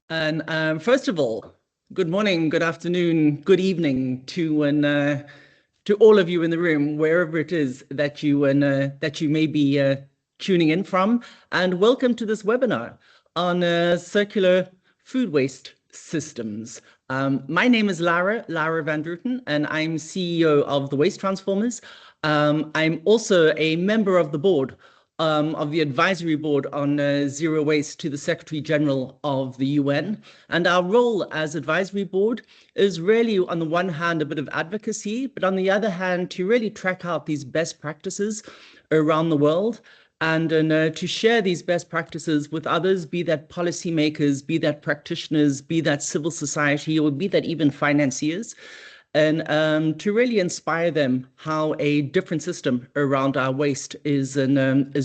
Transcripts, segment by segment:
And first of all, good morning, good afternoon, good evening to all of you in the room, wherever it is that you may be tuning in from, and welcome to this webinar on circular food waste systems. My name is Lara van Druten, and I'm CEO of the Waste Transformers. I'm also a member of the board of the advisory board on zero waste to the Secretary General of the UN. And our role as advisory board is really, on the one hand, a bit of advocacy, but on the other hand, to really track out these best practices around the world and to share these best practices with others, be that policymakers, be that practitioners, be that civil society, or be that even financiers, and to really inspire them how a different system around our waste is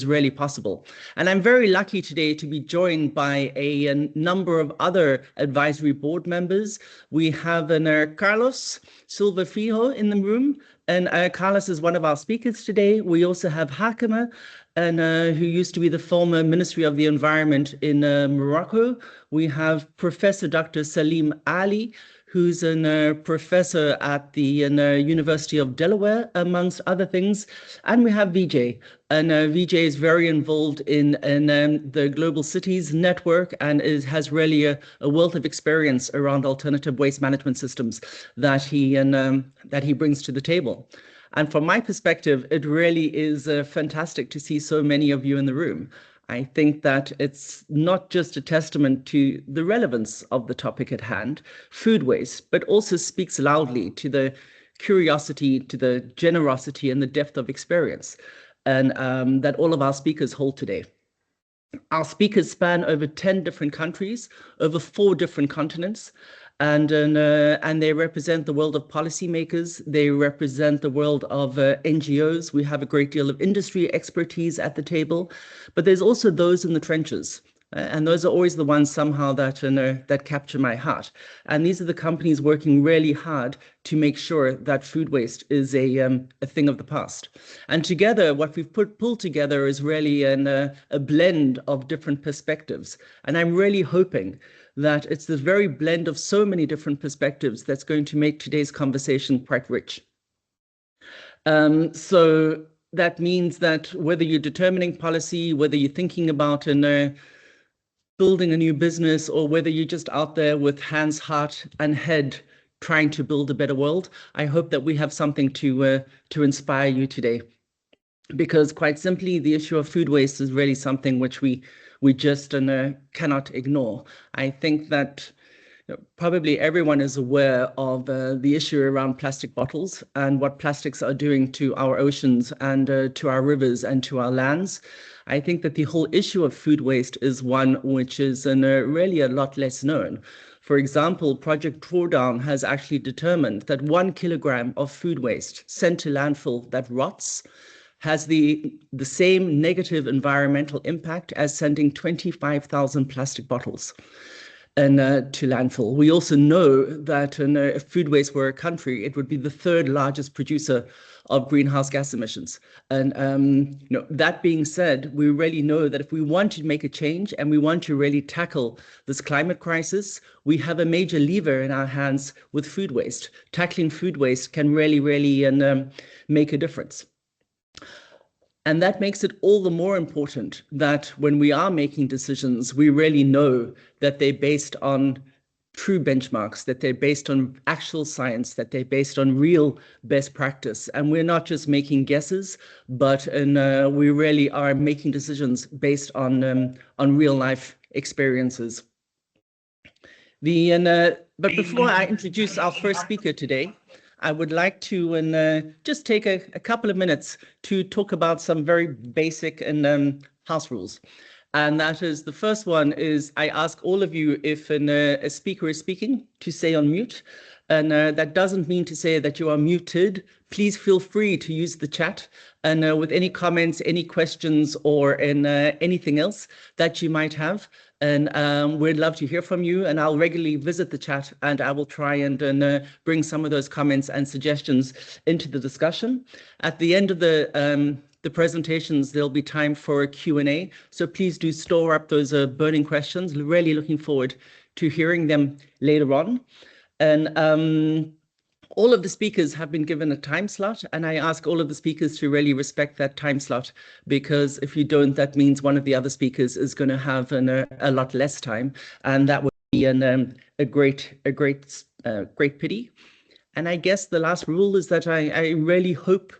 really possible. And I'm very lucky today to be joined by a number of other advisory board members. We have Carlos Silva Fijo in the room, and Carlos is one of our speakers today. We also have Hakema, and who used to be the former Ministry of the Environment in Morocco. We have Professor Dr. Salim Ali, who's a professor at the University of Delaware, amongst other things. And we have Vijay, and Vijay is very involved in the Global Cities Network and has really a wealth of experience around alternative waste management systems that he brings to the table. And from my perspective, it really is fantastic to see so many of you in the room. I think that it's not just a testament to the relevance of the topic at hand, food waste, but also speaks loudly to the curiosity, to the generosity and the depth of experience and that all of our speakers hold today. Our speakers span over 10 different countries, over 4 different continents, and they represent the world of policymakers. They represent the world of NGOs. We have a great deal of industry expertise at the table, but there's also those in the trenches. And those are always the ones somehow that capture my heart. And these are the companies working really hard to make sure that food waste is a thing of the past. And together, what we've pulled together is really a blend of different perspectives. And I'm really hoping that it's this very blend of so many different perspectives that's going to make today's conversation quite rich. So that means that whether you're determining policy, whether you're thinking about building a new business, or whether you're just out there with hands, heart, and head trying to build a better world, I hope that we have something to inspire you today. Because quite simply, the issue of food waste is really something which we just cannot ignore. I think that probably everyone is aware of the issue around plastic bottles and what plastics are doing to our oceans and to our rivers and to our lands. I think that the whole issue of food waste is one which is really a lot less known. For example, Project Drawdown has actually determined that 1 kilogram of food waste sent to landfill that rots has the same negative environmental impact as sending 25,000 plastic bottles to landfill. We also know that if food waste were a country, it would be the 3rd largest producer of greenhouse gas emissions. And that being said, we really know that if we want to make a change and we want to really tackle this climate crisis, we have a major lever in our hands with food waste. Tackling food waste can really make a difference. And that makes it all the more important that when we are making decisions, we really know that they're based on true benchmarks, that they're based on actual science, that they're based on real best practice. And we're not just making guesses, but we really are making decisions based on real life experiences. But before I introduce our first speaker today, I would like to just take a couple of minutes to talk about some very basic house rules. And that is, the first one is I ask all of you, if a speaker is speaking, to stay on mute. And that doesn't mean to say that you are muted. Please feel free to use the chat and with any comments, any questions, or anything else that you might have. And we'd love to hear from you, and I'll regularly visit the chat, and I will try and bring some of those comments and suggestions into the discussion. At the end of the the presentations, there'll be time for a Q&A. So please do store up those burning questions. Really looking forward to hearing them later on. And all of the speakers have been given a time slot, and I ask all of the speakers to really respect that time slot, because if you don't, that means one of the other speakers is going to have a lot less time, and that would be a great pity. And I guess the last rule is that I really hope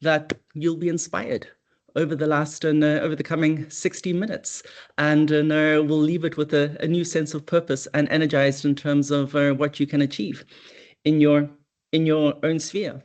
that you'll be inspired over the coming 60 minutes, and we'll leave it with a new sense of purpose and energized in terms of what you can achieve in your own sphere.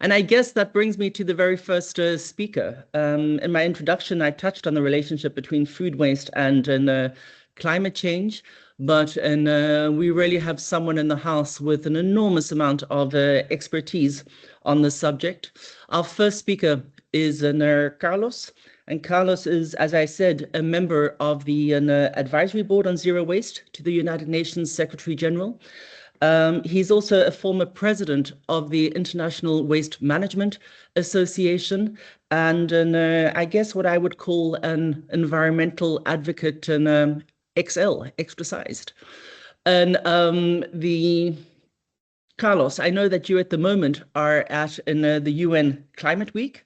And I guess that brings me to the very first speaker. In my introduction, I touched on the relationship between food waste and climate change, but we really have someone in the house with an enormous amount of expertise on the subject. Our first speaker is Carlos, and Carlos is, as I said, a member of the Advisory Board on Zero Waste to the United Nations Secretary General. He's also a former president of the International Waste Management Association, and I guess what I would call an environmental advocate and extra sized. And Carlos, I know that you at the moment are at the UN Climate Week.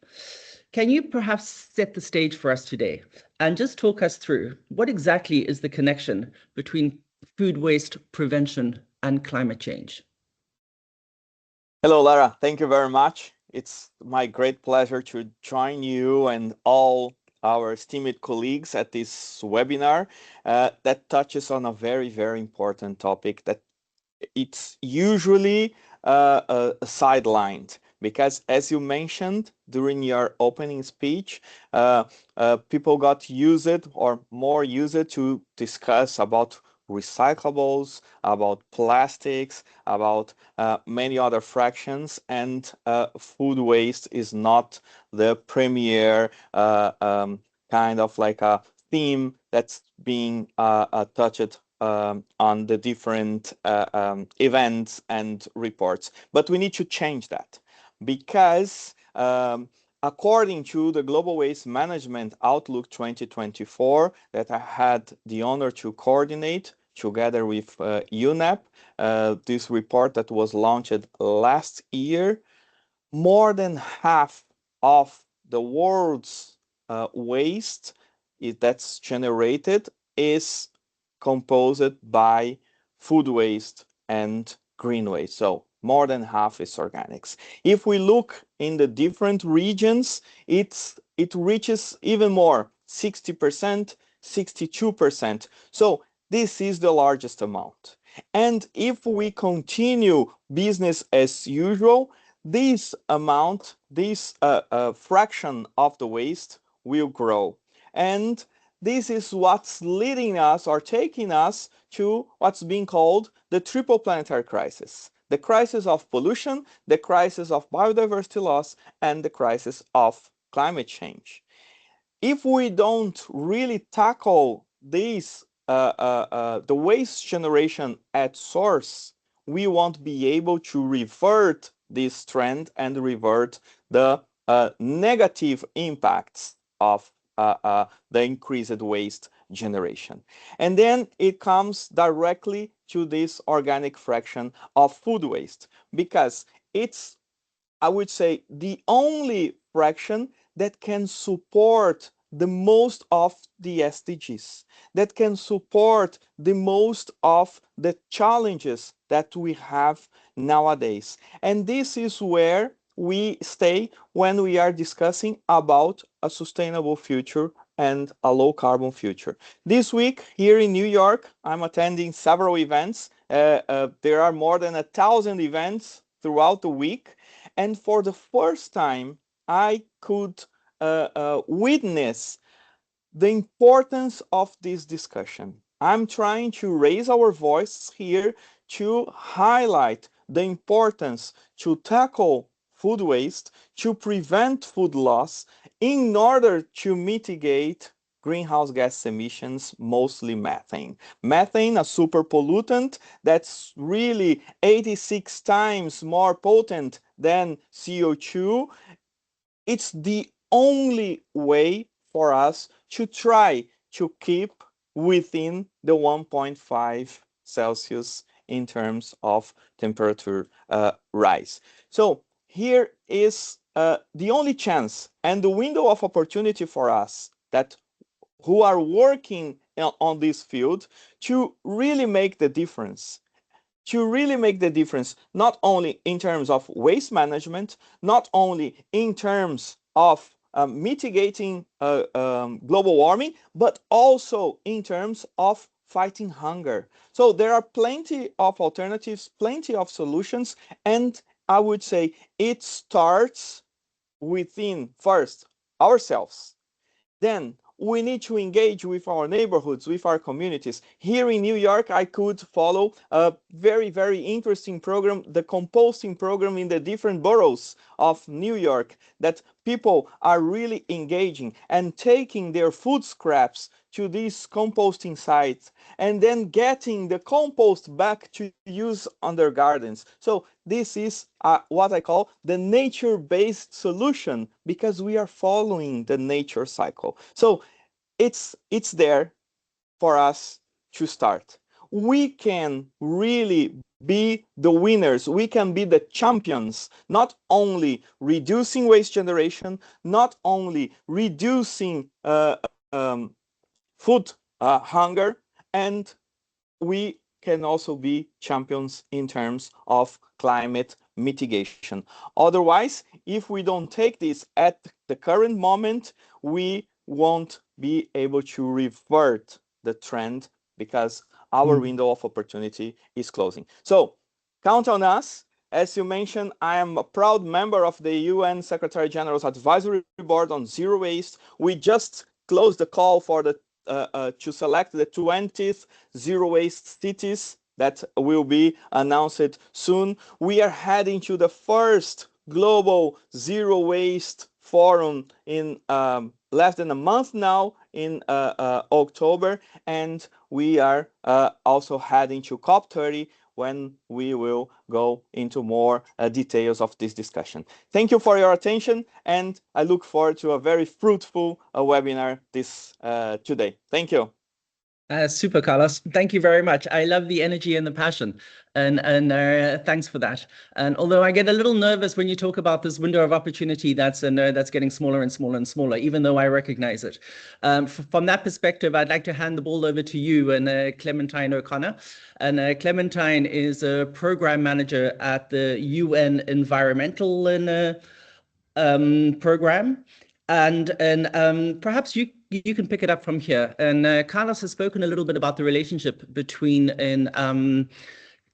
Can you perhaps set the stage for us today and just talk us through what exactly is the connection between food waste prevention and climate change? Hello, Lara. Thank you very much. It's my great pleasure to join you and all our esteemed colleagues at this webinar that touches on a very, very important topic that it's usually sidelined, because as you mentioned during your opening speech, people got used or more used to discuss about recyclables, about plastics, about many other fractions, and food waste is not the premier kind of like a theme that's being touched on the different events and reports. But we need to change that, because according to the Global Waste Management Outlook 2024 that I had the honor to coordinate together with UNEP, this report that was launched last year, more than half of the world's waste that's generated is composed by food waste and green waste. So more than half is organics. If we look in the different regions, it reaches even more, 60%, 62%. So this is the largest amount. And if we continue business as usual, this amount, this fraction of the waste will grow. And this is what's leading us or taking us to what's being called the triple planetary crisis. The crisis of pollution, the crisis of biodiversity loss, and the crisis of climate change. If we don't really tackle these, the waste generation at source, we won't be able to revert this trend and revert the negative impacts of the increased waste generation. And then it comes directly to this organic fraction of food waste, because it's, I would say, the only fraction that can support the most of the SDGs, that can support the most of the challenges that we have nowadays. And this is where we stay when we are discussing about a sustainable future and a low carbon future. This week here in New York, I'm attending several events. There are more than 1,000 events throughout the week. And for the first time, I could witness the importance of this discussion. I'm trying to raise our voice here to highlight the importance to tackle food waste, to prevent food loss, in order to mitigate greenhouse gas emissions, mostly methane. Methane, a super pollutant that's really 86 times more potent than CO2. It's the only way for us to try to keep within the 1.5 Celsius in terms of temperature rise. So here is the only chance and the window of opportunity for us that who are working on this field to really make the difference. To really make the difference, not only in terms of waste management, not only in terms of mitigating global warming, but also in terms of fighting hunger. So there are plenty of alternatives, plenty of solutions, and I would say it starts within first ourselves. Then we need to engage with our neighborhoods, with our communities. Here in New York, I could follow a very, very interesting program, the composting program in the different boroughs of New York, that people are really engaging and taking their food scraps to these composting sites and then getting the compost back to use on their gardens. So this is what I call the nature-based solution, because we are following the nature cycle. So it's there for us to start. We can really be the winners. We can be the champions, not only reducing waste generation, not only reducing food hunger, and we can also be champions in terms of climate mitigation. Otherwise, if we don't take this at the current moment, we won't be able to revert the trend, because our window of opportunity is closing. So count on us. As you mentioned, I am a proud member of the UN Secretary General's Advisory Board on Zero Waste. We just closed the call for the to select the 20th zero waste cities that will be announced soon. We are heading to the first global zero waste forum in less than a month now, in October, and we are also heading to COP30, when we will go into more details of this discussion. Thank you for your attention, and I look forward to a very fruitful webinar this today. Thank you. Super, Carlos. Thank you very much. I love the energy and the passion, and thanks for that. And although I get a little nervous when you talk about this window of opportunity that's getting smaller and smaller and smaller, even though I recognize it. From that perspective, I'd like to hand the ball over to you and Clementine O'Connor. And Clementine is a program manager at the UN Environmental program. And perhaps you can pick it up from here. And Carlos has spoken a little bit about the relationship between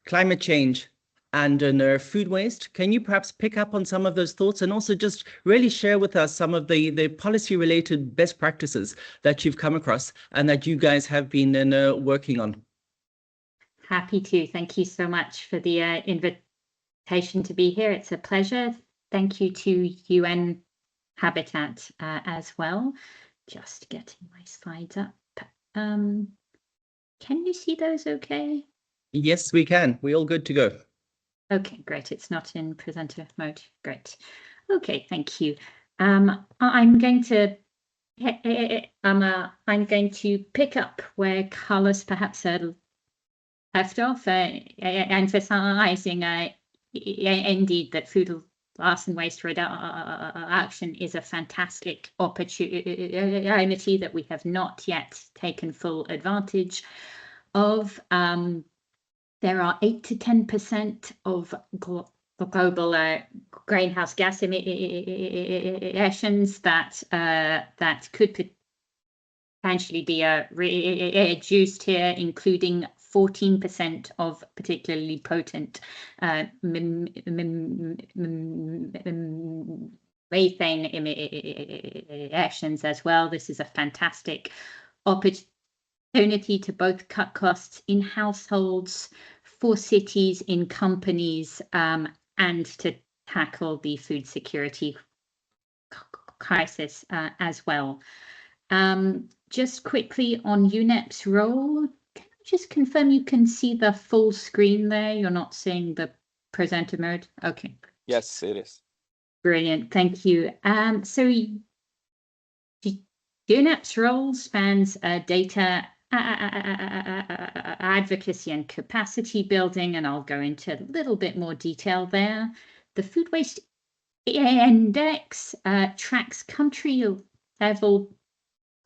climate change and food waste. Can you perhaps pick up on some of those thoughts, and also just really share with us some of the policy-related best practices that you've come across and that you guys have been working on? Happy to. Thank you so much for the invitation to be here. It's a pleasure. Thank you to UN Habitat as well. Just getting my slides up. Can you see those okay? Yes, we can. We're all good to go. Okay, great. It's not in presenter mode. Great. Okay, thank you. I'm going to pick up where Carlos perhaps left off, emphasizing indeed that food loss and waste reduction is a fantastic opportunity that we have not yet taken full advantage of. There are 8 to 10% of global greenhouse gas emissions that could potentially be reduced here, including 14% of particularly potent methane emissions as well. This is a fantastic opportunity to both cut costs in households, for cities, in companies, and to tackle the food security crisis as well. Just quickly on UNEP's role, can I just confirm you can see the full screen there? You're not seeing the presenter mode? Okay. Yes, it is. Brilliant, thank you. So UNEP's role spans data advocacy and capacity building, and I'll go into a little bit more detail there. The Food Waste Index tracks country level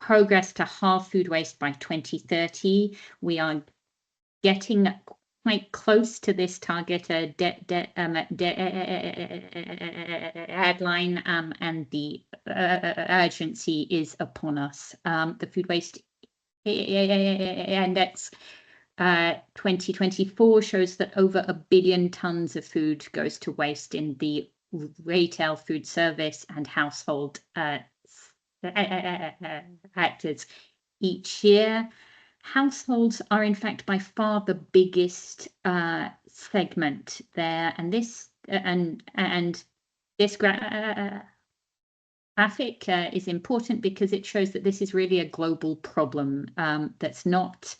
progress to halve food waste by 2030. We are getting quite close to this target deadline, and the urgency is upon us. The Food Waste Index 2024 shows that over 1 billion tons of food goes to waste in the retail, food service, and household sectors each year. Households are in fact by far the biggest segment there, and this this graphic is important because it shows that this is really a global problem that's not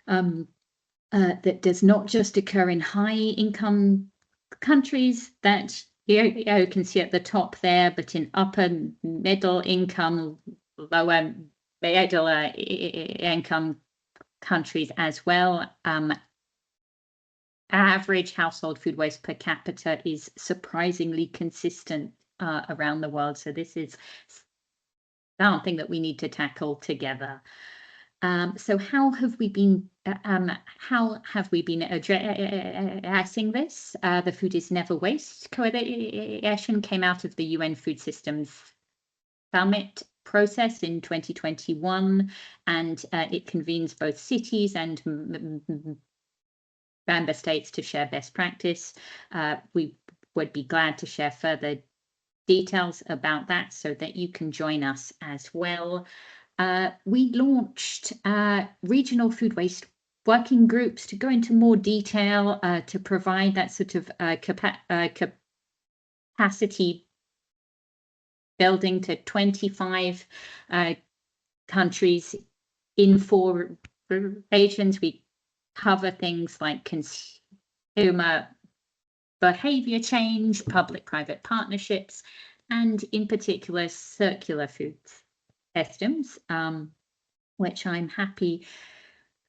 that does not just occur in high income countries that you can see at the top there, but in upper middle income, lower middle income countries as well. Average household food waste per capita is surprisingly consistent around the world. So this is something that we need to tackle together. So how have we been addressing this? The Food is Never Waste Coalition came out of the UN Food Systems Summit process in 2021, and it convenes both cities and member states to share best practice. We would be glad to share further details about that so that you can join us as well. We launched regional food waste working groups to go into more detail to provide that sort of capacity building to 25 countries in 4 regions. We cover things like consumer behavior change, public-private partnerships, and in particular circular food systems, which I'm happy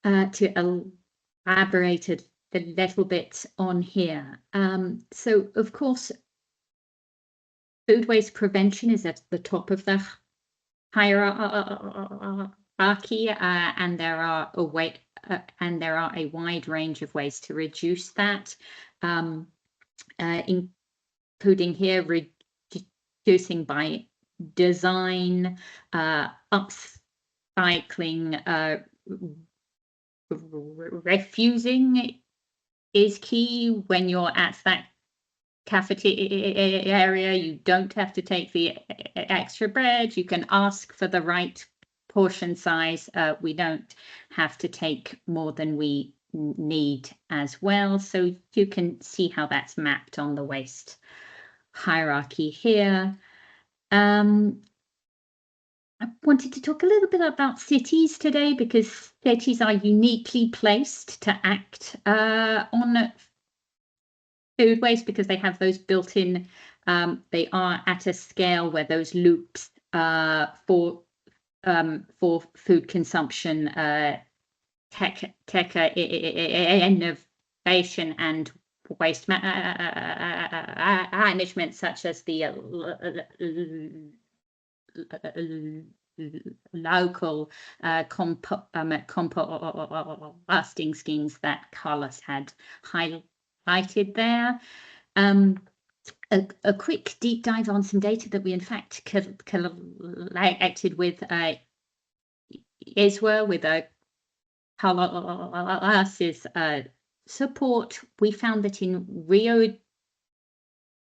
to elaborate a little bit on here. So of course, food waste prevention is at the top of the hierarchy, and there are a wide range of ways to reduce that, including here reducing by design, upcycling, refusing is key. When you're at that cafeteria, you don't have to take the extra bread. You can ask for the right portion size. We don't have to take more than we need as well. So you can see how that's mapped on the waste hierarchy here. I wanted to talk a little bit about cities today because cities are uniquely placed to act on food waste because they have those built-in, they are at a scale where those loops for food consumption, tech innovation and waste management, such as the local composting schemes that Carlos had highlighted there. A quick deep dive on some data that we in fact collected with Israel with Carlos's support. We found that in Rio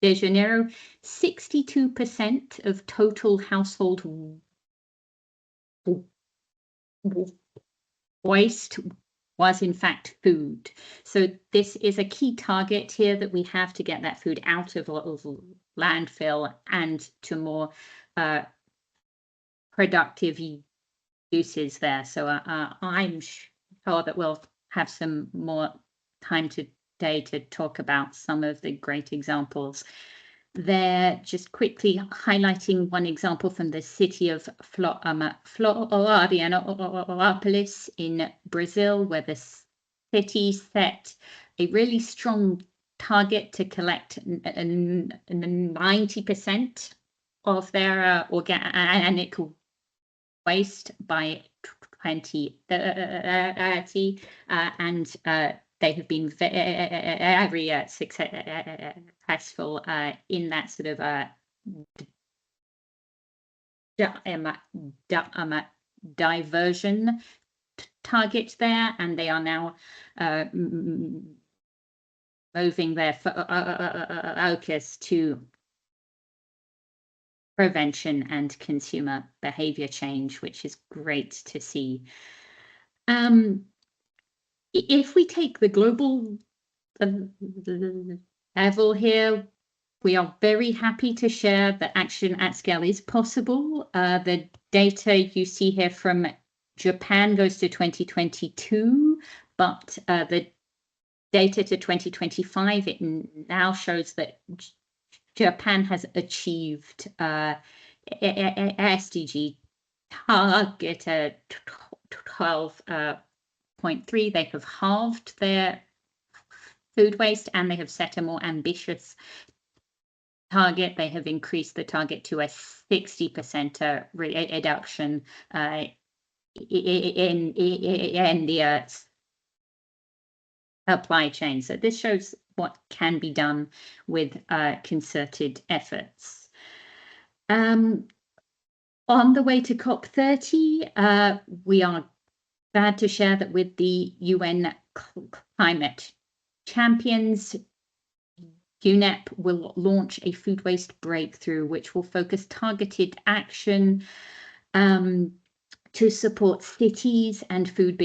de Janeiro, 62% of total household waste was in fact food. So this is a key target here that we have to get that food out of landfill and to more productive uses there. So I'm sure that we'll have some more time today to talk about some of the great examples there, just quickly highlighting one example from the city of Florianópolis in Brazil, where the city set a really strong target to collect 90% of their organic waste by 2030, and they have been very successful in that sort of diversion target there, and they are now moving their focus to prevention and consumer behavior change, which is great to see. If we take the global level here, we are very happy to share that action at scale is possible. The data you see here from Japan goes to 2022, but the data to 2025, it now shows that Japan has achieved SDG target 12.3. They have halved their food waste, and they have set a more ambitious target. They have increased the target to a 60% reduction in the supply chain. So this shows what can be done with concerted efforts. On the way to COP30, we are glad to share that with the UN Climate Champions, UNEP will launch a food waste breakthrough, which will focus targeted action to support cities and food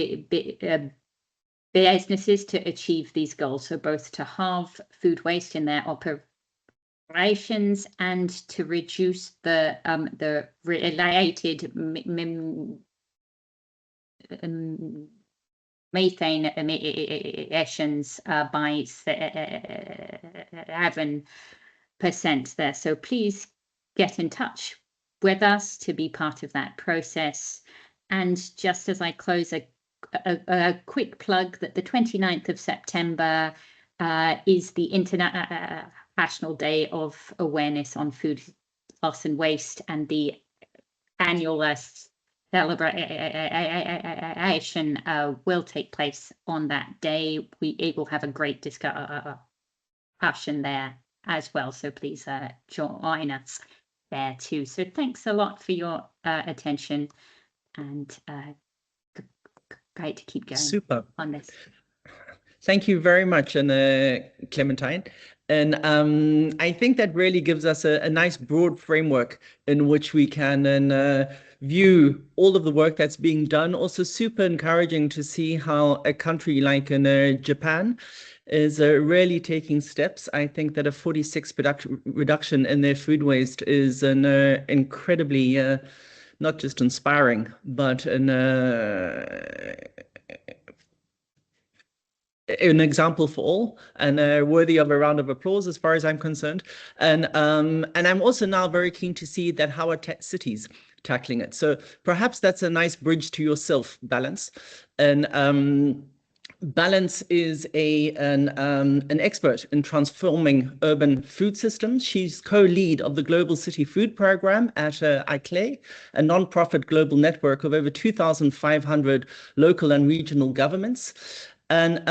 businesses to achieve these goals. So both to halve food waste in their operations and to reduce the related methane emissions by 7% there. So please get in touch with us to be part of that process. And just as I close, a quick plug that the 29th of September is the International Day of Awareness on Food Loss and Waste, and the annual celebration will take place on that day. It will have a great discussion there as well, so please join us there too. So thanks a lot for your attention, and great to keep going. Super On this. Thank you very much, and Clementine. And I think that really gives us a nice broad framework in which we can view all of the work that's being done. Also super encouraging to see how a country like Japan is really taking steps. I think that a 46% reduction in their food waste is an incredibly, not just inspiring, but an example for all, and worthy of a round of applause as far as I'm concerned. And I'm also now very keen to see that how are cities tackling it. So perhaps that's a nice bridge to your balance. And Balance is an expert in transforming urban food systems. She's co-lead of the Global City Food Program at ICLE, a non-profit global network of over 2,500 local and regional governments. And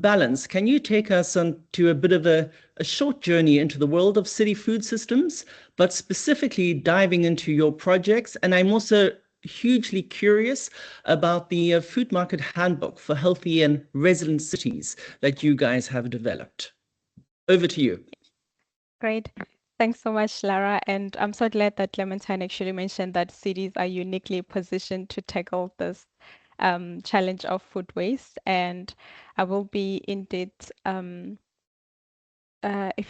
Balance, can you take us on to a bit of a short journey into the world of city food systems, but specifically diving into your projects? And I'm also hugely curious about the food market handbook for healthy and resilient cities that you guys have developed. Over to you. Great. Thanks so much, Lara. And I'm so glad that Clementine actually mentioned that cities are uniquely positioned to tackle this challenge of food waste. And I will be indeed, if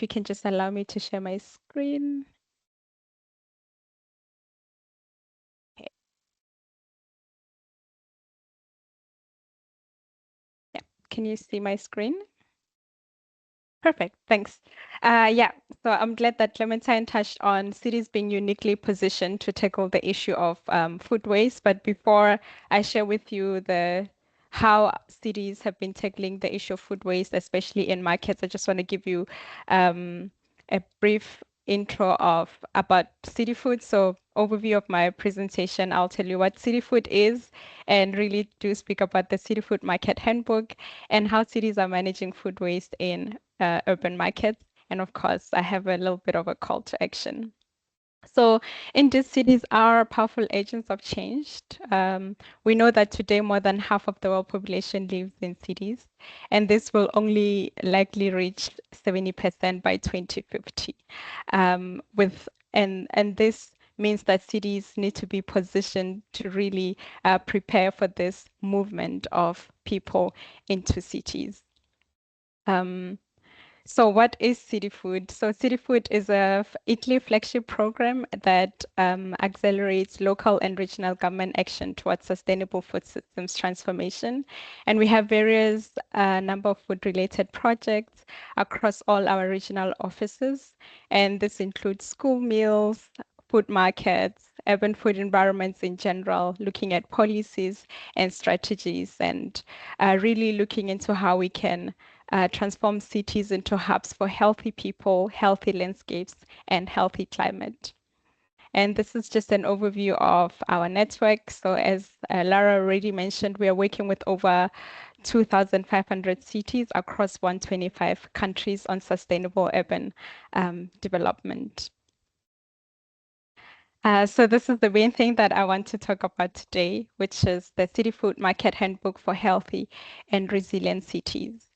you can just allow me to share my screen. Yeah, can you see my screen? Perfect. Thanks. Yeah, so I'm glad that Clementine touched on cities being uniquely positioned to tackle the issue of food waste. But before I share with you how cities have been tackling the issue of food waste, especially in markets, I just want to give you a brief intro of about city food. So overview of my presentation, I'll tell you what city food is and really do speak about the city food market handbook and how cities are managing food waste in urban markets. And of course, I have a little bit of a call to action. So, indeed, cities are powerful agents of change. We know that today more than half of the world population lives in cities, and this will only likely reach 70% by 2050. And this means that cities need to be positioned to really prepare for this movement of people into cities. So what is City Food? So City Food is a Italy flagship program that accelerates local and regional government action towards sustainable food systems transformation. And we have various number of food-related projects across all our regional offices. And this includes school meals, food markets, urban food environments in general, looking at policies and strategies, and really looking into how we can transform cities into hubs for healthy people, healthy landscapes, and healthy climate. And this is just an overview of our network. So as Lara already mentioned, we are working with over 2,500 cities across 125 countries on sustainable urban development. So this is the main thing that I want to talk about today, which is the City Food Market Handbook for Healthy and Resilient Cities.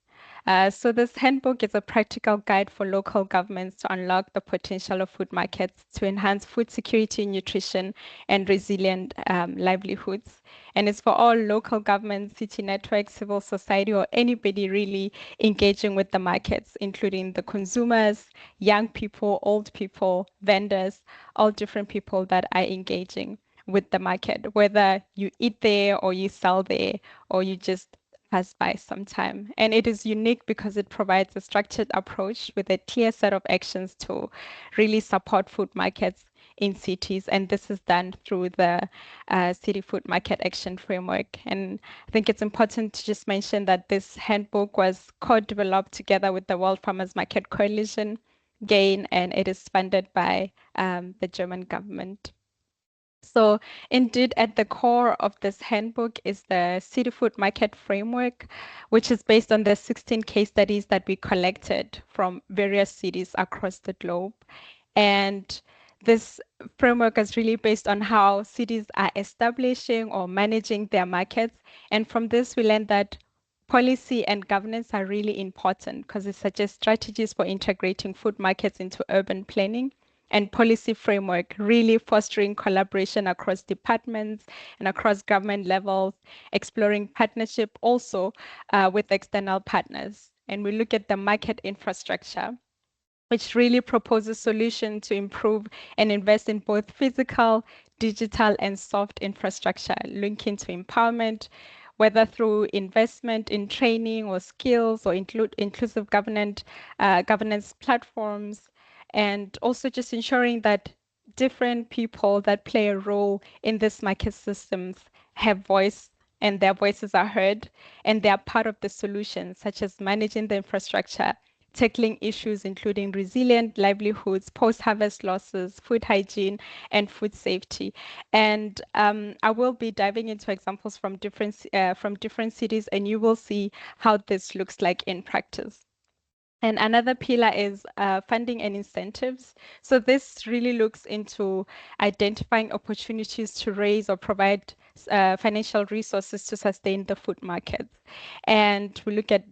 So this handbook is a practical guide for local governments to unlock the potential of food markets to enhance food security, nutrition, and resilient livelihoods. And it's for all local governments, city networks, civil society, or anybody really engaging with the markets, including the consumers, young people, old people, vendors, all different people that are engaging with the market, whether you eat there or you sell there or you just pass by sometime. And it is unique because it provides a structured approach with a clear set of actions to really support food markets in cities. And this is done through the City Food Market Action Framework. And I think it's important to just mention that this handbook was co-developed together with the World Farmers Market Coalition, GAIN, and it is funded by the German government. So indeed, at the core of this handbook is the City Food Market Framework, which is based on the 16 case studies that we collected from various cities across the globe. And this framework is really based on how cities are establishing or managing their markets. And from this, we learned that policy and governance are really important because it suggests strategies for integrating food markets into urban planning and policy framework, really fostering collaboration across departments and across government levels, exploring partnership also with external partners. And we look at the market infrastructure, which really proposes solutions to improve and invest in both physical, digital, and soft infrastructure, linking to empowerment, whether through investment in training or skills or inclusive governance platforms, and also just ensuring that different people that play a role in this market systems have voice and their voices are heard and they are part of the solution, such as managing the infrastructure, tackling issues including resilient livelihoods, post-harvest losses, food hygiene, and food safety. And I will be diving into examples from different cities, and you will see how this looks like in practice. And another pillar is funding and incentives. So this really looks into identifying opportunities to raise or provide financial resources to sustain the food markets. And we look at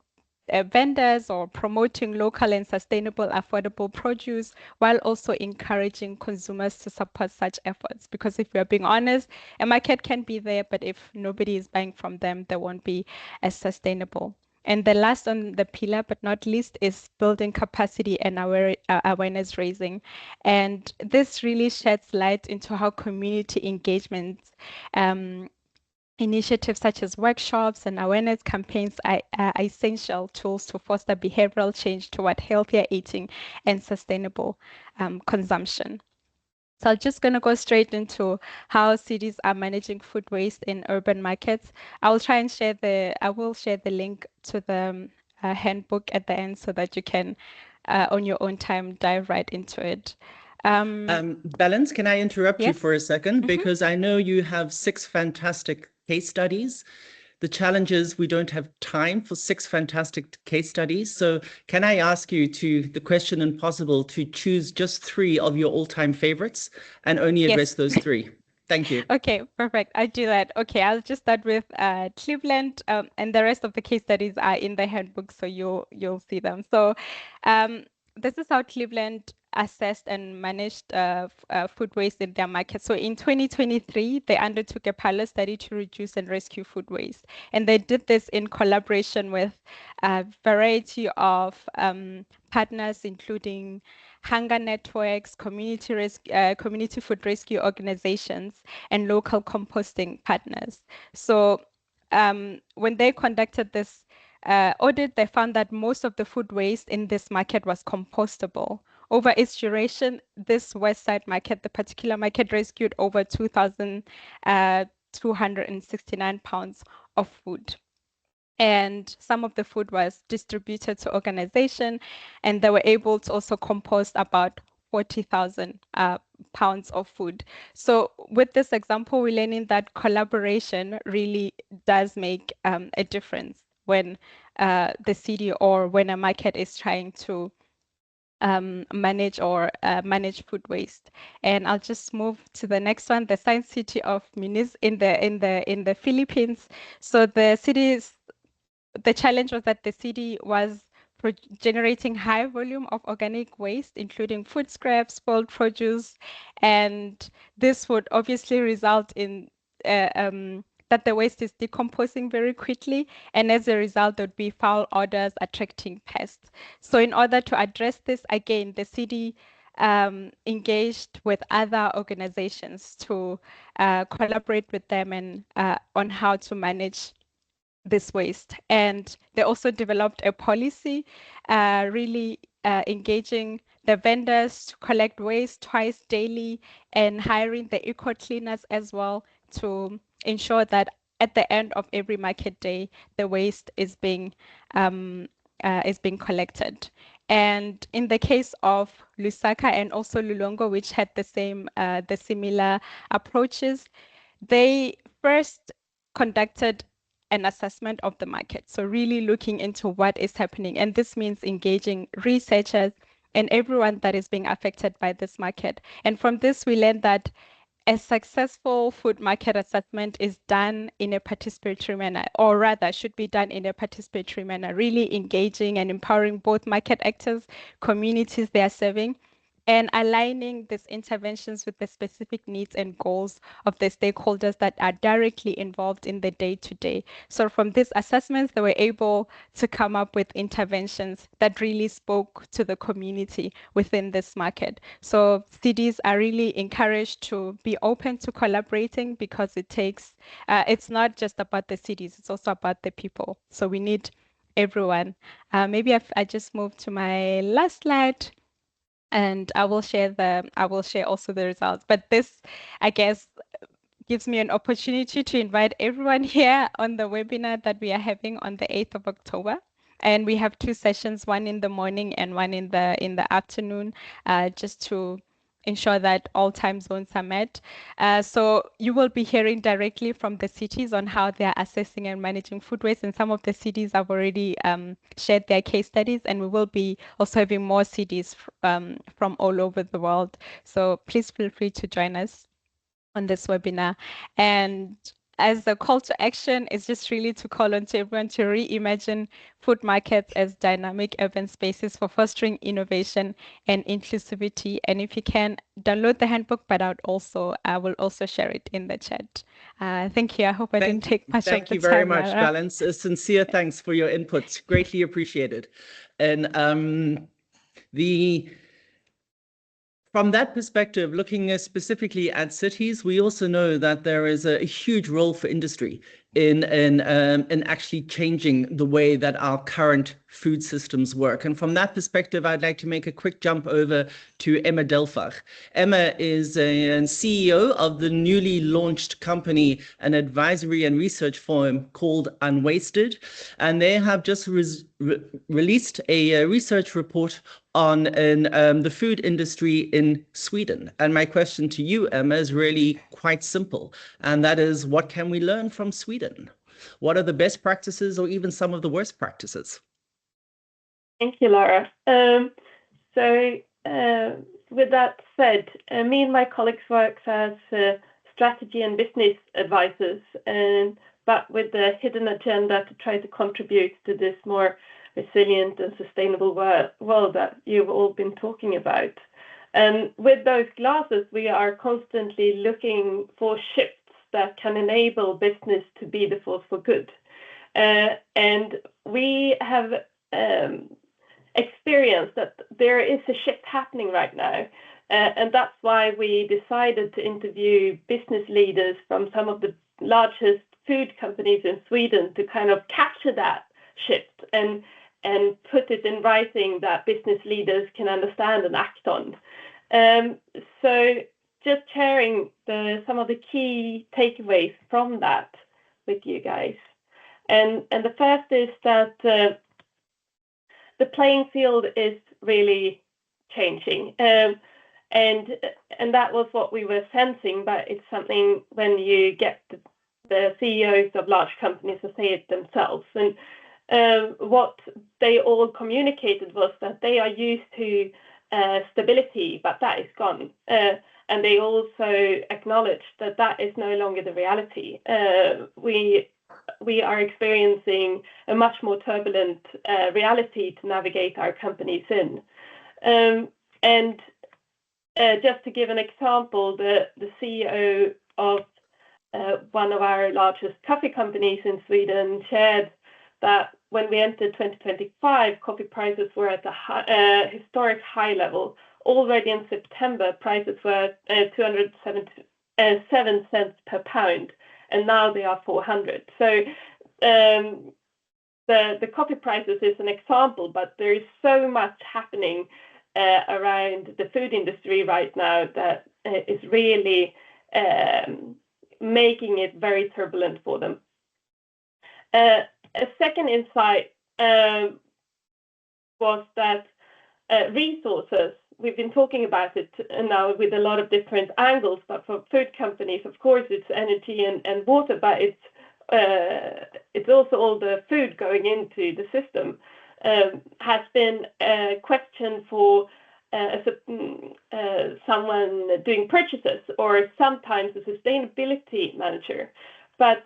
vendors or promoting local and sustainable affordable produce while also encouraging consumers to support such efforts. Because if we're being honest, a market can be there, but if nobody is buying from them, they won't be as sustainable. And the last on the pillar, but not least, is building capacity and awareness raising. And this really sheds light into how community engagement Initiatives such as workshops and awareness campaigns are essential tools to foster behavioral change toward healthier eating and sustainable consumption. So I'm just going to go straight into how cities are managing food waste in urban markets. I will share the link to the handbook at the end so that you can, on your own time, dive right into it. Balance, can I interrupt you Yes. for a second? Because I know you have 6 fantastic case studies. The challenge is we don't have time for 6 fantastic case studies. So can I ask you the question impossible, to choose just 3 of your all-time favorites and only address those 3? Thank you. Okay, perfect. I'll do that. Okay, I'll just start with Cleveland, and the rest of the case studies are in the handbook, so you'll see them. So this is how Cleveland assessed and managed food waste in their market. So in 2023, they undertook a pilot study to reduce and rescue food waste. And they did this in collaboration with a variety of partners, including hunger networks, community food rescue organizations, and local composting partners. So when they conducted this audit, they found that most of the food waste in this market was compostable. Over its duration, this West Side market, the particular market, rescued over 2,269 pounds of food. And some of the food was distributed to organization, and they were able to also compost about 40,000 pounds of food. So with this example, we're learning that collaboration really does make a difference when the city or when a market is trying to manage food waste. And I'll just move to the next one, the Science City of Muniz in the Philippines. So the challenge was that the city was generating high volume of organic waste, including food scraps, spoiled produce, and this would obviously result in that the waste is decomposing very quickly, and as a result, there would be foul odors attracting pests. So in order to address this, again, the city engaged with other organizations to collaborate with them and on how to manage this waste. And they also developed a policy really engaging the vendors to collect waste twice daily and hiring the eco cleaners as well to ensure that at the end of every market day, the waste is being collected. And in the case of Lusaka and also Lulongo, which had the similar approaches, they first conducted an assessment of the market. So really looking into what is happening. And this means engaging researchers and everyone that is being affected by this market. And from this, we learned that a successful food market assessment is done in a participatory manner, or rather should be done in a participatory manner, really engaging and empowering both market actors, communities they are serving, and aligning these interventions with the specific needs and goals of the stakeholders that are directly involved in the day-to-day. So from these assessments, they were able to come up with interventions that really spoke to the community within this market. So cities are really encouraged to be open to collaborating because it's not just about the cities, it's also about the people. So we need everyone. Maybe I just move to my last slide. And I will share also the results. But this, I guess, gives me an opportunity to invite everyone here on the webinar that we are having on the 8th of October. And we have 2 sessions, one in the morning and one in the afternoon, just to ensure that all time zones are met. So you will be hearing directly from the cities on how they are assessing and managing food waste. And some of the cities have already shared their case studies, and we will be also having more cities from all over the world. So please feel free to join us on this webinar. And as the call to action is just really to call on to everyone to reimagine food markets as dynamic urban spaces for fostering innovation and inclusivity. And if you can, download the handbook, but I will also share it in the chat. Thank you. I hope I didn't take much of the time. Thank you very much, Balance. Sincere thanks for your input. Greatly appreciated. And From that perspective, looking specifically at cities, we also know that there is a huge role for industry in actually changing the way that our current food systems work. And from that perspective, I'd like to make a quick jump over to Emma Delfach. Emma is a CEO of the newly launched company, an advisory and research firm called Unwasted, and they have just released a research report on the food industry in Sweden. And my question to you, Emma, is really quite simple. And that is, what can we learn from Sweden? What are the best practices or even some of the worst practices? Thank you, Lara. With that said, me and my colleagues work as strategy and business advisors, but with the hidden agenda to try to contribute to this more resilient and sustainable world that you've all been talking about. And with those glasses, we are constantly looking for shifts that can enable business to be the force for good. And we have experienced that there is a shift happening right now. And that's why we decided to interview business leaders from some of the largest food companies in Sweden to kind of capture that shift and put it in writing that business leaders can understand and act on. So just sharing some of the key takeaways from that with you guys. And the first is that the playing field is really changing. And that was what we were sensing, but it's something when you get the CEOs of large companies to say it themselves. And what they all communicated was that they are used to stability, but that is gone. And they also acknowledged that that is no longer the reality. We are experiencing a much more turbulent reality to navigate our companies in. And just to give an example, the CEO of one of our largest coffee companies in Sweden shared that when we entered 2025, coffee prices were at a historic high level. Already in September, prices were 207 cents per pound, and now they are 400. So the coffee prices is an example, but there is so much happening around the food industry right now that is really making it very turbulent for them. A second insight was that resources, we've been talking about it now with a lot of different angles, but for food companies, of course, it's energy and water, but it's also all the food going into the system, has been a question for someone doing purchases or sometimes a sustainability manager. But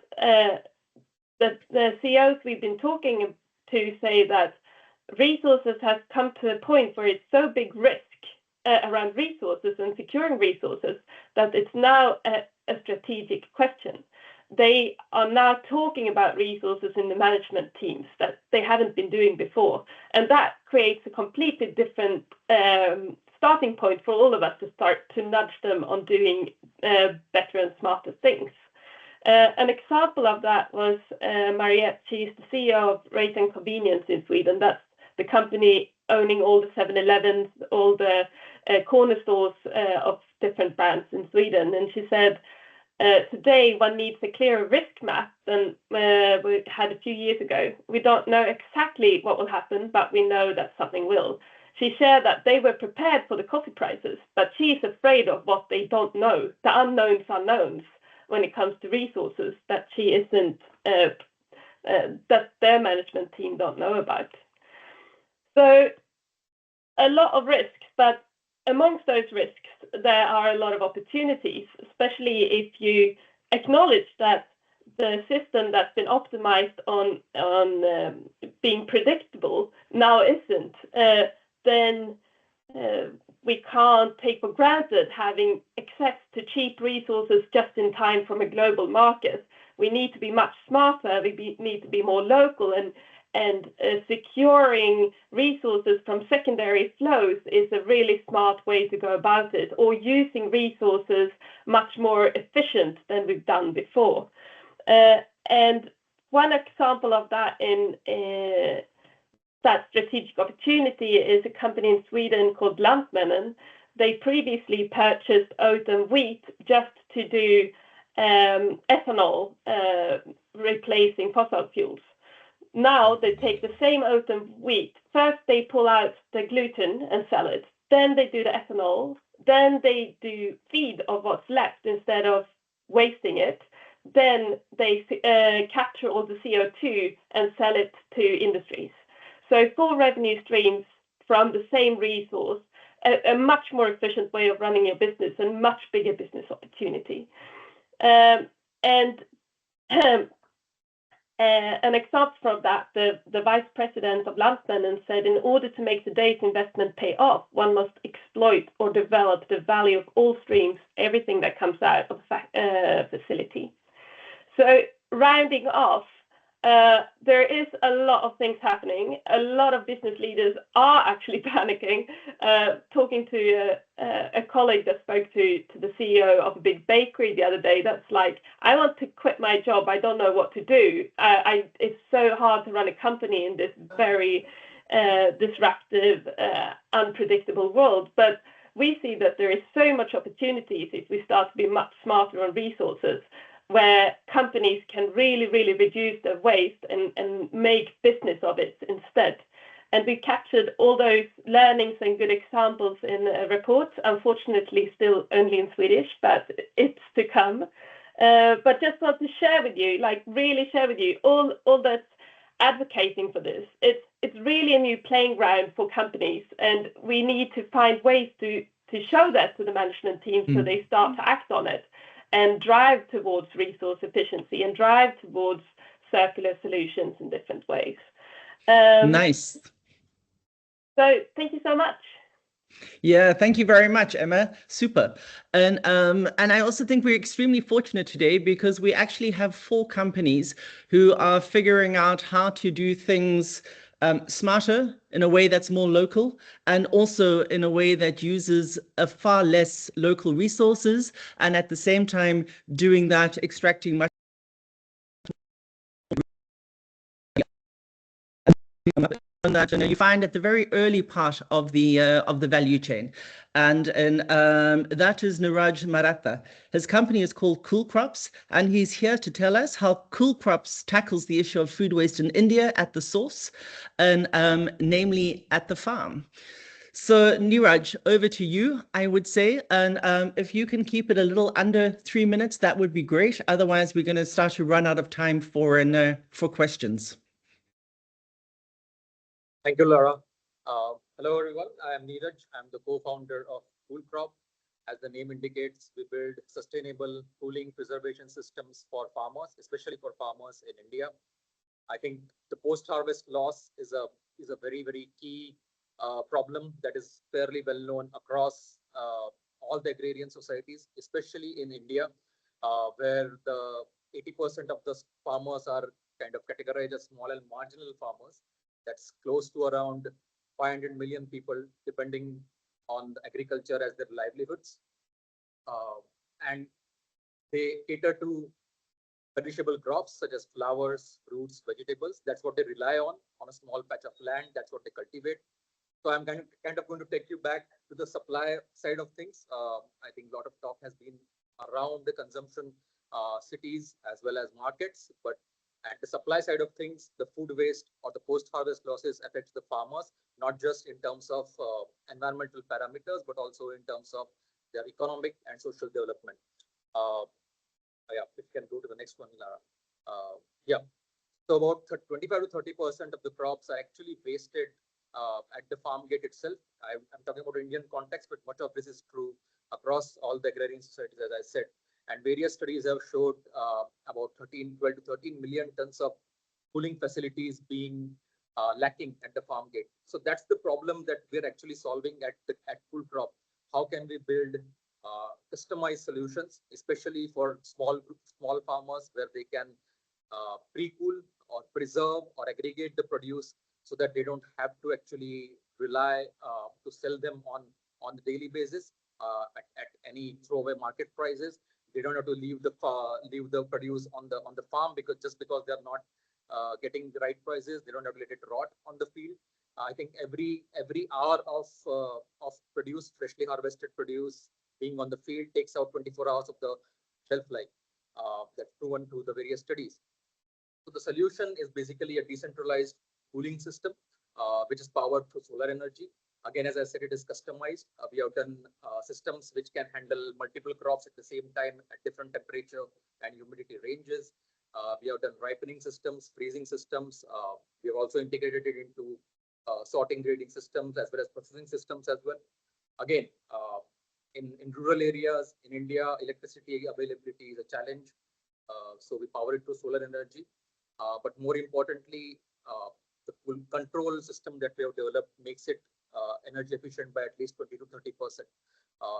the CEOs we've been talking to say that resources has come to a point where it's so big risk around resources and securing resources that it's now a strategic question. They are now talking about resources in the management teams that they haven't been doing before. And that creates a completely different starting point for all of us to start to nudge them on doing better and smarter things. An example of that was Mariette. She's the CEO of Rate and Convenience in Sweden. That's the company owning all the 7-Elevens, all the corner stores of different brands in Sweden. And she said, today one needs a clearer risk map than we had a few years ago. We don't know exactly what will happen, but we know that something will. She shared that they were prepared for the coffee prices, but she's afraid of what they don't know, the unknowns when it comes to resources that she isn't, that their management team don't know about. So a lot of risks, but amongst those risks, there are a lot of opportunities, especially if you acknowledge that the system that's been optimized on being predictable now isn't, then we can't take for granted having access to cheap resources just in time from a global market. We need to be much smarter. We need to be more local and securing resources from secondary flows is a really smart way to go about it, or using resources much more efficient than we've done before. And one example of that in that strategic opportunity is a company in Sweden called Lantmännen. They previously purchased oat and wheat just to do ethanol, replacing fossil fuels. Now they take the same oat and wheat. First they pull out the gluten and sell it. Then they do the ethanol. Then they do feed of what's left instead of wasting it. Then they capture all the CO2 and sell it to industries. So 4 revenue streams from the same resource, a much more efficient way of running your business and much bigger business opportunity. And an example from that, the vice president of Lantmännen said, in order to make today's investment pay off, one must exploit or develop the value of all streams, everything that comes out of the facility. So rounding off, there is a lot of things happening. A lot of business leaders are actually panicking. Talking to a colleague that spoke to the CEO of a big bakery the other day, that's like, I want to quit my job. I don't know what to do. It's so hard to run a company in this very disruptive, unpredictable world. But we see that there is so much opportunities if we start to be much smarter on resources, where companies can really, really reduce their waste and make business of it instead. And we captured all those learnings and good examples in a report, unfortunately still only in Swedish, but it's to come. But just want to share with you, like really share with you, all that's advocating for this. It's really a new playing ground for companies, and we need to find ways to show that to the management team so they start to act on it and drive towards resource efficiency and drive towards circular solutions in different ways. Nice. So thank you so much. Yeah, thank you very much, Emma. Super. And I also think we're extremely fortunate today because we actually have 4 companies who are figuring out how to do things smarter, in a way that's more local, and also in a way that uses a far less local resources, and at the same time doing that, extracting much that you find at the very early part of the value chain, and that is Niraj Maratha. His company is called Cool Crops, and he's here to tell us how Cool Crops tackles the issue of food waste in India at the source, and namely at the farm. So Niraj, over to you, I would say, and if you can keep it a little under 3 minutes, that would be great. Otherwise, we're going to start to run out of time for questions. Thank you, Laura. Hello, everyone. I am Neeraj. I'm the co-founder of Cool Crop. As the name indicates, we build sustainable cooling preservation systems for farmers, especially for farmers in India. I think the post-harvest loss is a very, very key problem that is fairly well known across all the agrarian societies, especially in India, where the 80% of the farmers are kind of categorized as small and marginal farmers. That's close to around 500 million people, depending on the agriculture as their livelihoods. And they cater to perishable crops such as flowers, fruits, vegetables. That's what they rely on a small patch of land. That's what they cultivate. So I'm kind of going to take you back to the supply side of things. I think a lot of talk has been around the consumption cities as well as markets, but at the supply side of things, the food waste or the post-harvest losses affects the farmers, not just in terms of environmental parameters, but also in terms of their economic and social development. Yeah, if you can go to the next one, Lara. Yeah, so about 25 to 30% of the crops are actually wasted at the farm gate itself. I'm talking about Indian context, but much of this is true across all the agrarian societies, as I said. And various studies have showed about 12 to 13 million tons of cooling facilities being lacking at the farm gate. So that's the problem that we're actually solving at Cool Crop. How can we build customized solutions, especially for small farmers, where they can pre-cool or preserve or aggregate the produce so that they don't have to actually rely to sell them on the daily basis at any throwaway market prices. They don't have to leave the produce on the farm because they're not getting the right prices. They don't have to let it rot on the field. I think every hour of produce, freshly harvested produce being on the field takes out 24 hours of the shelf life. That's proven through the various studies. So the solution is basically a decentralized cooling system, which is powered through solar energy. Again, as I said, it is customized. We have done systems which can handle multiple crops at the same time at different temperature and humidity ranges. We have done ripening systems, freezing systems. We have also integrated it into sorting, grading systems as well as processing systems as well. Again, in rural areas in India, electricity availability is a challenge. So we power it through solar energy. But more importantly, the control system that we have developed makes it energy efficient by at least 20 to 30%.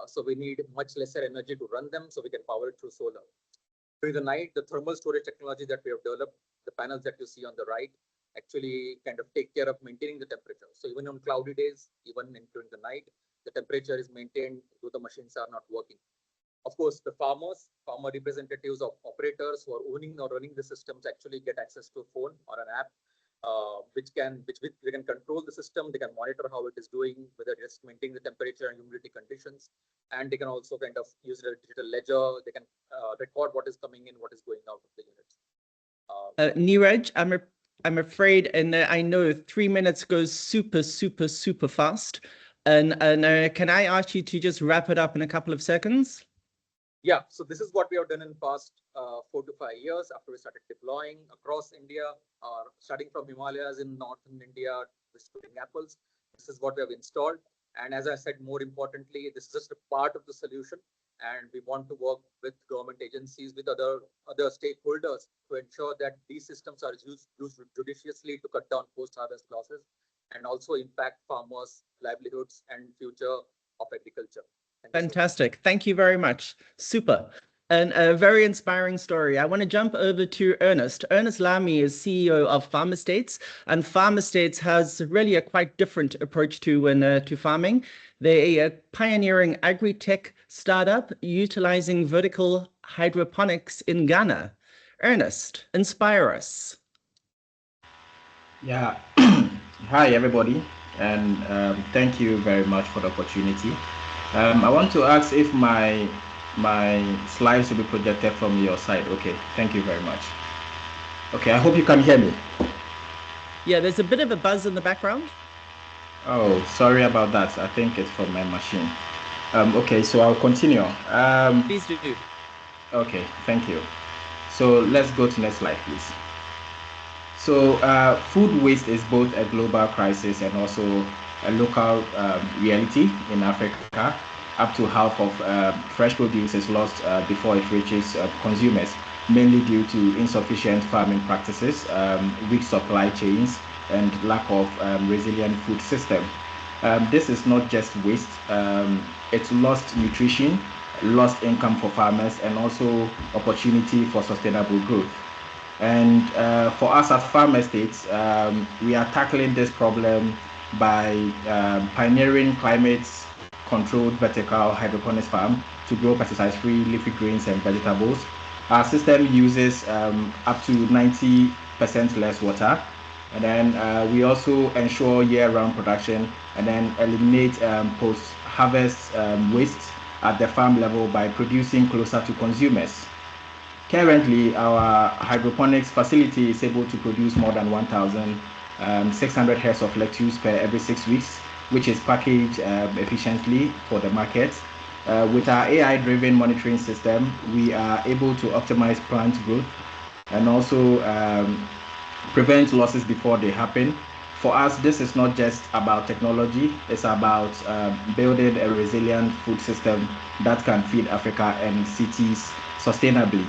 So we need much lesser energy to run them, so we can power it through solar. During the night, the thermal storage technology that we have developed, the panels that you see on the right, actually kind of take care of maintaining the temperature. So even on cloudy days, even during the night, the temperature is maintained though the machines are not working. Of course, the farmer representatives of operators who are owning or running the systems actually get access to a phone or an app, which they can control the system. They can monitor how it is doing, whether it's maintaining the temperature and humidity conditions, and they can also kind of use a digital ledger. They can record what is coming in, what is going out of the units. Neeraj, I'm afraid, and I know 3 minutes goes super fast. And can I ask you to just wrap it up in a couple of seconds? Yeah, so this is what we have done in the past 4 to 5 years after we started deploying across India, starting from Himalayas in northern India, distributing apples. This is what we have installed. And as I said, more importantly, this is just a part of the solution. And we want to work with government agencies, with other stakeholders to ensure that these systems are used judiciously to cut down post-harvest losses and also impact farmers' livelihoods and future of agriculture. Fantastic. Thank you very much. Super. And a very inspiring story. I want to jump over to Ernest. Ernest Lamy is CEO of Farm Estates, and Farm Estates has really a quite different approach to farming. They're a pioneering agri-tech startup utilizing vertical hydroponics in Ghana. Ernest, inspire us. Yeah. Hi, everybody, and thank you very much for the opportunity. I want to ask if my slides will be projected from your side. Okay, thank you very much. Okay, I hope you can hear me. Yeah, there's a bit of a buzz in the background. Oh, sorry about that. I think it's from my machine. Okay, so I'll continue. Please do. Okay, thank you. So let's go to next slide, please. So food waste is both a global crisis and also a local reality in Africa. Up to half of fresh produce is lost before it reaches consumers, mainly due to insufficient farming practices, weak supply chains, and lack of resilient food system. This is not just waste, it's lost nutrition, lost income for farmers, and also opportunity for sustainable growth. And for us at Farm Estates, we are tackling this problem by pioneering climate-controlled vertical hydroponics farm to grow pesticide-free leafy greens and vegetables. Our system uses up to 90% less water, and then we also ensure year-round production and then eliminate post-harvest waste at the farm level by producing closer to consumers. Currently, our hydroponics facility is able to produce more than 1,600 heads of lettuce per every 6 weeks, which is packaged efficiently for the market. With our AI-driven monitoring system, we are able to optimize plant growth and also prevent losses before they happen. For us, this is not just about technology, it's about building a resilient food system that can feed Africa and cities sustainably.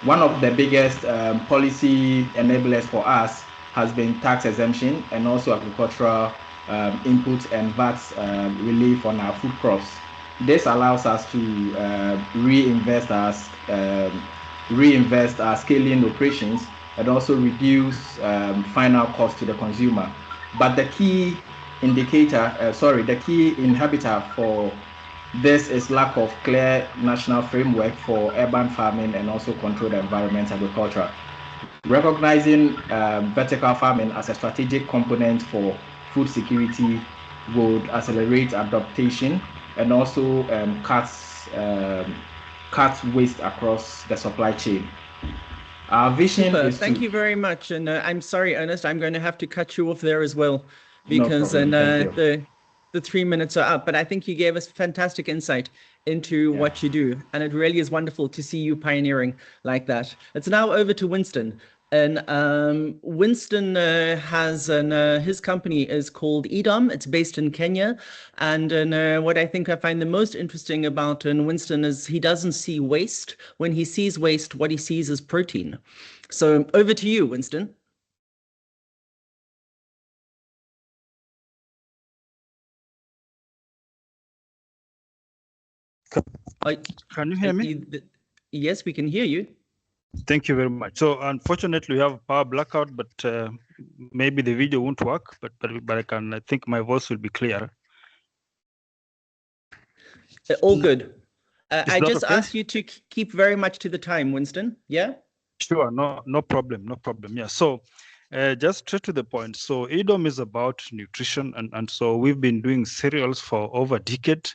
One of the biggest policy enablers for us has been tax exemption and also agricultural input and VAT relief on our food crops. This allows us to reinvest our scaling operations and also reduce final cost to the consumer. But the key indicator, the key inhibitor for this is lack of clear national framework for urban farming and also controlled environment agriculture. Recognizing vertical farming as a strategic component for food security would accelerate adaptation and also cut waste across the supply chain. Our vision is Thank you very much. And I'm sorry, Ernest, I'm going to have to cut you off there as well, because the 3 minutes are up. But I think you gave us fantastic insight into what you do. And it really is wonderful to see you pioneering like that. It's now over to Winston. And Winston has his company is called EDOM. It's based in Kenya. And what I think I find the most interesting about Winston is he doesn't see waste. When he sees waste, what he sees is protein. So over to you, Winston. Can you hear me? Yes, we can hear you. Thank you very much. So unfortunately, we have a power blackout, but maybe the video won't work. But I think my voice will be clear. All good. I just okay? ask you to keep very much to the time, Winston. Yeah. Sure. No problem. No problem. Yeah. So just straight to the point. So EDOM is about nutrition, and so we've been doing cereals for over a decade.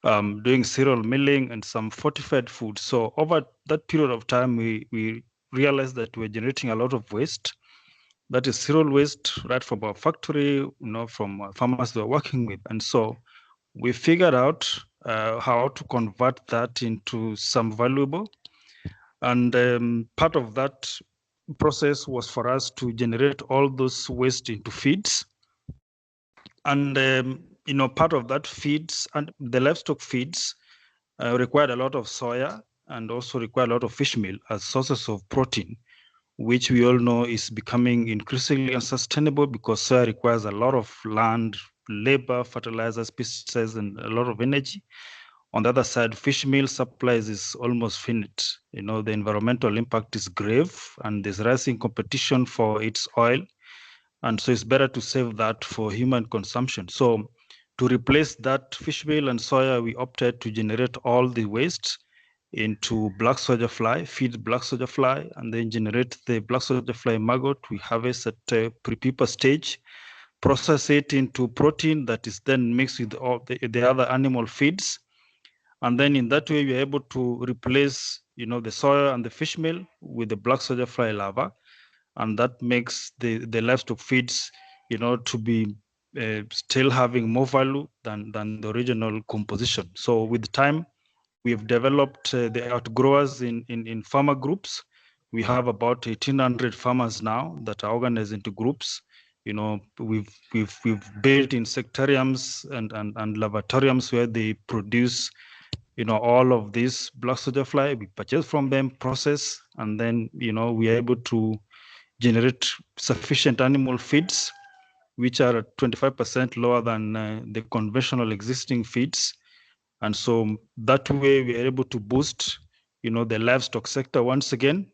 Doing cereal milling and some fortified food. So over that period of time, we realized that we're generating a lot of waste. That is cereal waste, right from our factory, from farmers we're working with. And so we figured out how to convert that into some valuable. And part of that process was for us to generate all those waste into feeds. And part of that feeds and the livestock feeds required a lot of soya and also required a lot of fish meal as sources of protein, which we all know is becoming increasingly unsustainable because soya requires a lot of land, labor, fertilizers, pesticides, and a lot of energy. On the other side, fish meal supplies is almost finite. The environmental impact is grave, and there's rising competition for its oil. And so it's better to save that for human consumption. So to replace that fish meal and soya, we opted to generate all the waste into black soldier fly, feed black soldier fly, and then generate the black soldier fly maggot. We harvest at a pre-pupa stage, process it into protein that is then mixed with all the other animal feeds. And then in that way, we're able to replace, the soya and the fish meal with the black soldier fly larva. And that makes the livestock feeds, to be still having more value than the original composition. So with time, we have developed the outgrowers in farmer groups. We have about 1,800 farmers now that are organized into groups. We've built insectariums and lavatoriums where they produce, all of these black soldier fly. We purchase from them, process, and then we are able to generate sufficient animal feeds, which are 25% lower than the conventional existing feeds. And so that way we are able to boost, the livestock sector once again.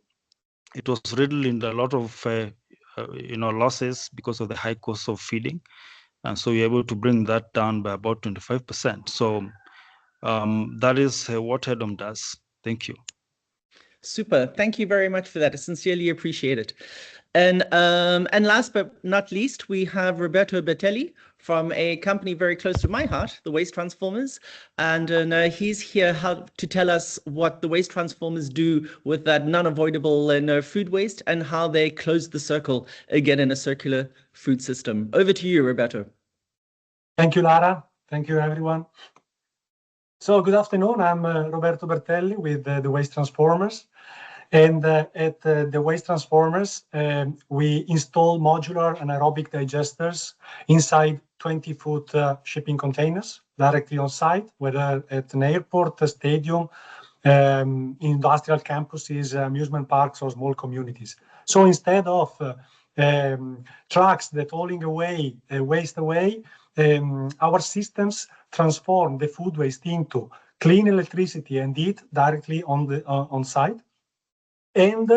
It was riddled in a lot of, losses because of the high cost of feeding. And so we're able to bring that down by about 25%. So that is what EDOM does. Thank you. Super. Thank you very much for that. I sincerely appreciate it. And last but not least, we have Roberto Bertelli from a company very close to my heart, the Waste Transformers. And he's here to tell us what the Waste Transformers do with that non-avoidable food waste and how they close the circle again in a circular food system. Over to you, Roberto. Thank you, Lara. Thank you, everyone. So good afternoon. I'm Roberto Bertelli with the Waste Transformers. And at the Waste Transformers, we install modular anaerobic digesters inside 20-foot shipping containers directly on site, whether at an airport, a stadium, industrial campuses, amusement parks, or small communities. So instead of trucks that hauling away waste away, our systems transform the food waste into clean electricity and heat directly on site. And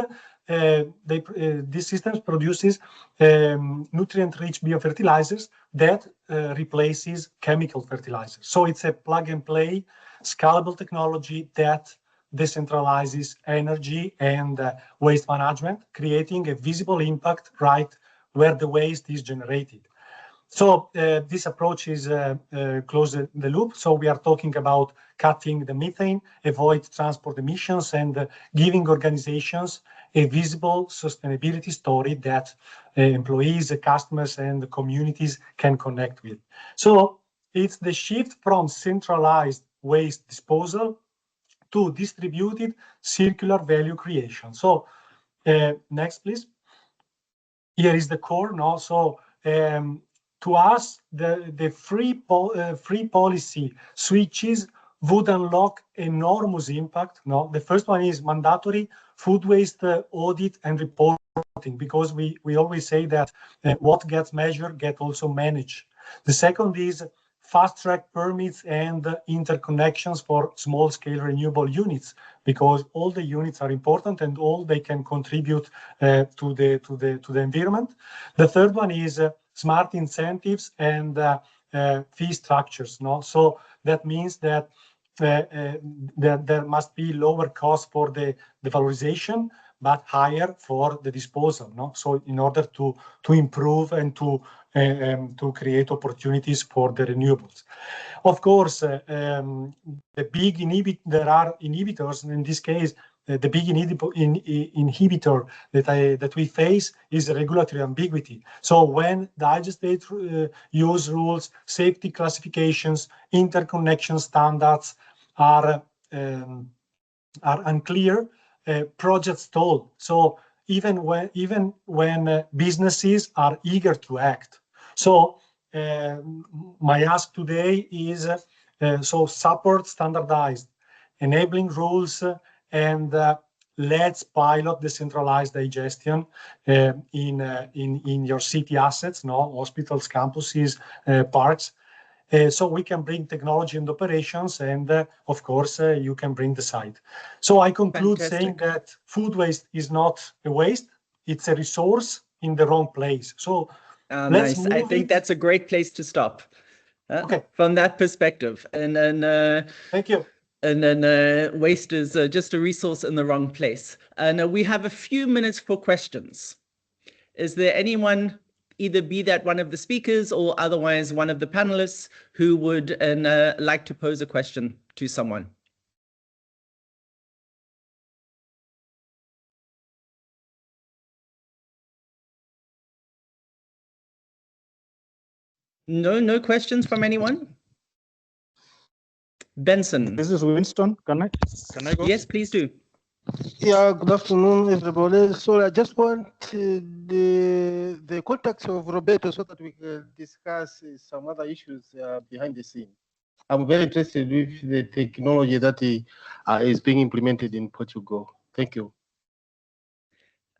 these systems produces nutrient-rich biofertilizers that replaces chemical fertilizers. So it's a plug-and-play scalable technology that decentralizes energy and waste management, creating a visible impact right where the waste is generated. So this approach is close the loop. So we are talking about cutting the methane, avoid transport emissions, and giving organizations a visible sustainability story that employees, customers, and the communities can connect with. So it's the shift from centralized waste disposal to distributed circular value creation. So next, please. Here is the core. No? So to us, the free policy switches would unlock enormous impact. No? The first one is mandatory food waste audit and reporting, because we always say that what gets measured gets also managed. The second is fast-track permits and interconnections for small-scale renewable units, because all the units are important and all they can contribute to the environment. The third one is smart incentives and fee structures. No, so that means that there must be lower cost for the valorization, but higher for the disposal. No, so in order to improve and to create opportunities for the renewables. Of course, there are inhibitors. In this case, the big inhibitor that we face is regulatory ambiguity. So when the United States use rules, safety classifications, interconnection standards are unclear, projects stall. So even when businesses are eager to act. So my ask today is so support standardized, enabling rules, and let's pilot decentralized digestion in your city assets, no, hospitals, campuses, parks. So we can bring technology and operations, and of course, you can bring the site. So I conclude saying that food waste is not a waste, it's a resource in the wrong place. So nice. I think that's a great place to stop. Okay. From that perspective. And then thank you. And then waste is just a resource in the wrong place. And we have a few minutes for questions. Is there anyone, either be that one of the speakers or otherwise one of the panelists, who would like to pose a question to someone? No questions from anyone? Benson. This is Winston. Can I go? Yes, please do. Yeah, good afternoon, everybody. So I just want the context of Roberto so that we can discuss some other issues behind the scene. I'm very interested with the technology that is being implemented in Portugal. Thank you.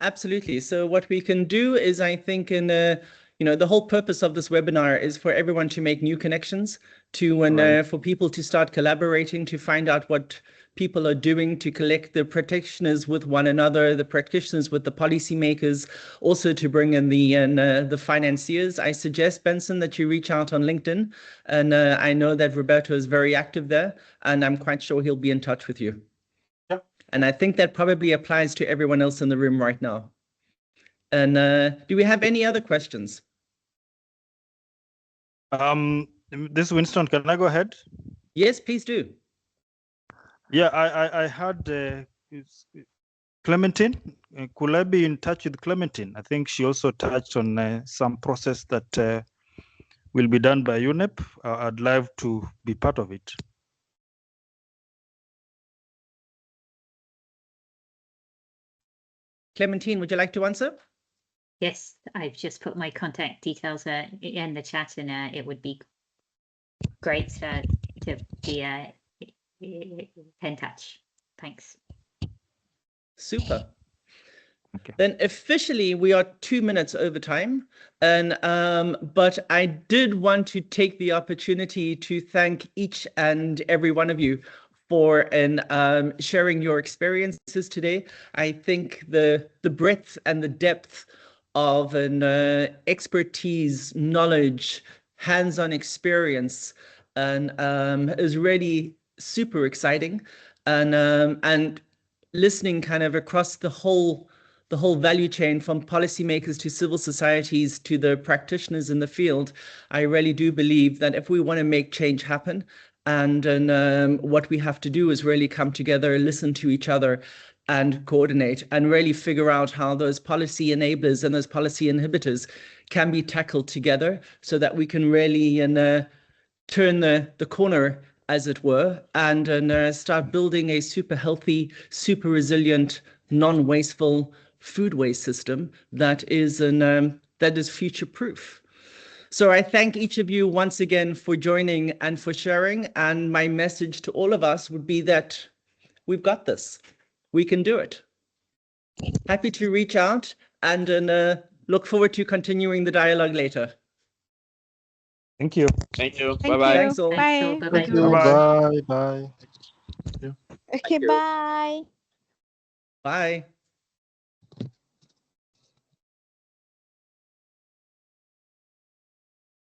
Absolutely. So what we can do is, I think, the whole purpose of this webinar is for everyone to make new connections, for people to start collaborating, to find out what people are doing, to collect the practitioners with one another, the practitioners with the policymakers, also to bring in the financiers. I suggest, Benson, that you reach out on LinkedIn. And I know that Roberto is very active there, and I'm quite sure he'll be in touch with you. Yep. And I think that probably applies to everyone else in the room right now. And do we have any other questions? This is Winston. Can I go ahead? Yes, please do. Yeah, I had Clementine. Could I be in touch with Clementine? I think she also touched on some process that will be done by UNEP. I'd love to be part of it. Clementine, would you like to answer? Yes, I've just put my contact details in the chat, and it would be great to be in touch. Thanks. Super. Okay. Then officially we are 2 minutes over time, and but I did want to take the opportunity to thank each and every one of you for sharing your experiences today. I think the breadth and the depth of an expertise, knowledge, hands-on experience, and is really super exciting. And listening kind of across the whole value chain, from policymakers to civil societies to the practitioners in the field, I really do believe that if we want to make change happen, and what we have to do is really come together, listen to each other, and coordinate, and really figure out how those policy enablers and those policy inhibitors can be tackled together, so that we can really turn the corner, as it were, and start building a super healthy, super resilient, non-wasteful food waste system that is future proof. So I thank each of you once again for joining and for sharing. And my message to all of us would be that we've got this. We can do it. Happy to reach out and look forward to continuing the dialogue later. Thank you. Thank you. Thank Bye-bye. you. Thanks all. Bye. Thank you. Bye-bye. Bye. Bye. Okay, you. bye. Bye.